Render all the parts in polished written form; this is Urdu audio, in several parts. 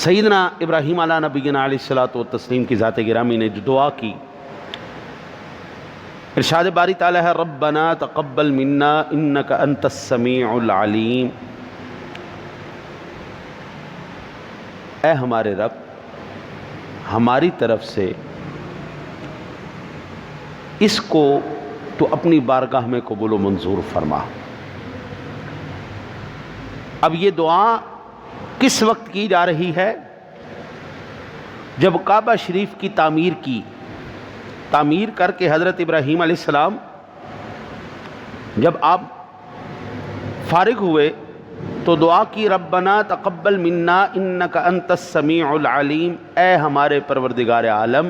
سیدنا ابراہیم علیہ نبینا علیہ الصلوۃ والتسلیم کی ذات گرامی نے جو دعا کی، ارشاد باری تعالیٰ ہے ربنا تقبل منا انک انت السمیع العلیم، اے ہمارے رب ہماری طرف سے اس کو تو اپنی بارگاہ میں قبول و منظور فرما۔ اب یہ دعا کس وقت کی جا رہی ہے؟ جب کعبہ شریف کی تعمیر کر کے حضرت ابراہیم علیہ السلام جب آپ فارغ ہوئے تو دعا کی ربنا تقبل منا انک انت السمیع العلیم، اے ہمارے پروردگار عالم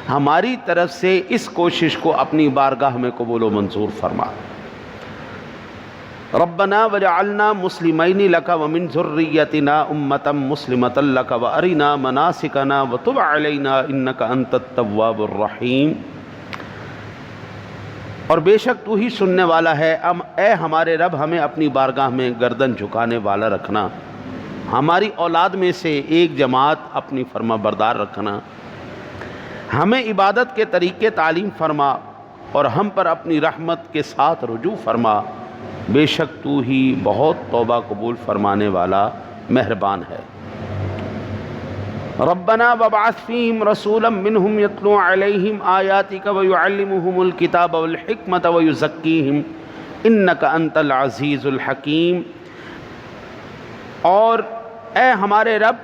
ہماری طرف سے اس کوشش کو اپنی بارگاہ میں قبول و منظور فرما۔ ربنا وجعلنا مسلمین لک ومن ذریتنا امۃ مسلمۃ لک وارنا مناسکنا وتب علینا انک انت التواب الرحیم، اور بے شک تو ہی سننے والا ہے، اے ہمارے رب ہمیں اپنی بارگاہ میں گردن جھکانے والا رکھنا، ہماری اولاد میں سے ایک جماعت اپنی فرما بردار رکھنا، ہمیں عبادت کے طریقے تعلیم فرما اور ہم پر اپنی رحمت کے ساتھ رجوع فرما، بے شک تو ہی بہت توبہ قبول فرمانے والا مہربان ہے۔ ربنا وابعث فیہم رسولا منہم یتلو علیہم آیاتک ویعلمہم الکتاب والحکمت ویزکیہم انک انت العزیز الحکیم، اور اے ہمارے رب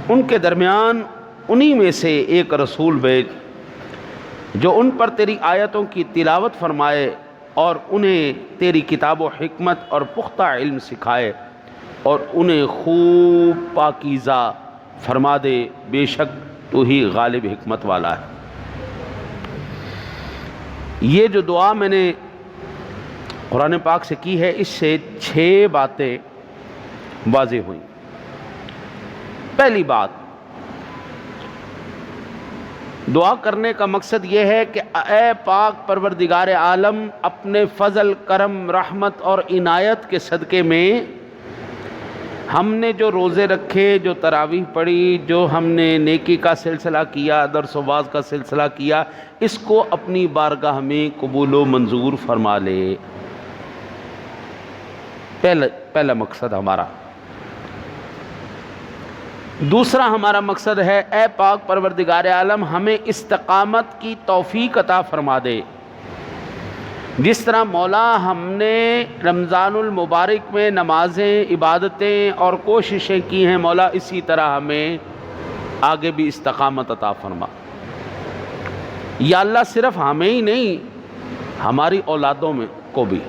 ان کے درمیان انہی میں سے ایک رسول بھیج جو ان پر تیری آیتوں کی تلاوت فرمائے اور انہیں تیری کتاب و حکمت اور پختہ علم سکھائے اور انہیں خوب پاکیزہ فرما دے، بے شک تو ہی غالب حکمت والا ہے۔ یہ جو دعا میں نے قرآن پاک سے کی ہے، اس سے 6 باتیں واضح ہوئیں۔ پہلی بات، دعا کرنے کا مقصد یہ ہے کہ اے پاک پروردگار عالم اپنے فضل، کرم، رحمت اور عنایت کے صدقے میں ہم نے جو روزے رکھے، جو تراویح پڑھی، جو ہم نے نیکی کا سلسلہ کیا، درس و واعظ کا سلسلہ کیا، اس کو اپنی بارگاہ میں قبول و منظور فرما لے۔ پہلا مقصد ہمارا۔ دوسرا ہمارا مقصد ہے اے پاک پروردگار عالم ہمیں استقامت کی توفیق عطا فرما دے، جس طرح مولا ہم نے رمضان المبارک میں نمازیں، عبادتیں اور کوششیں کی ہیں، مولا اسی طرح ہمیں آگے بھی استقامت عطا فرما۔ یا اللہ صرف ہمیں ہی نہیں، ہماری اولادوں میں کو بھی،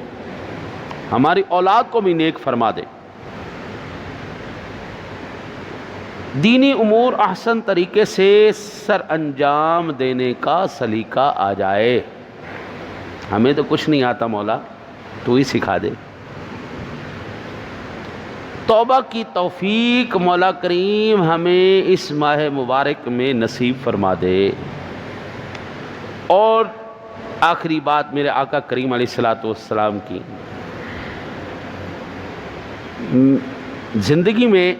ہماری اولاد کو بھی نیک فرما دے، دینی امور احسن طریقے سے سر انجام دینے کا سلیقہ آ جائے۔ ہمیں تو کچھ نہیں آتا مولا، تو ہی سکھا دے۔ توبہ کی توفیق مولا کریم ہمیں اس ماہ مبارک میں نصیب فرما دے۔ اور آخری بات میرے آقا کریم علیہ الصلوۃ والسلام کی، زندگی میں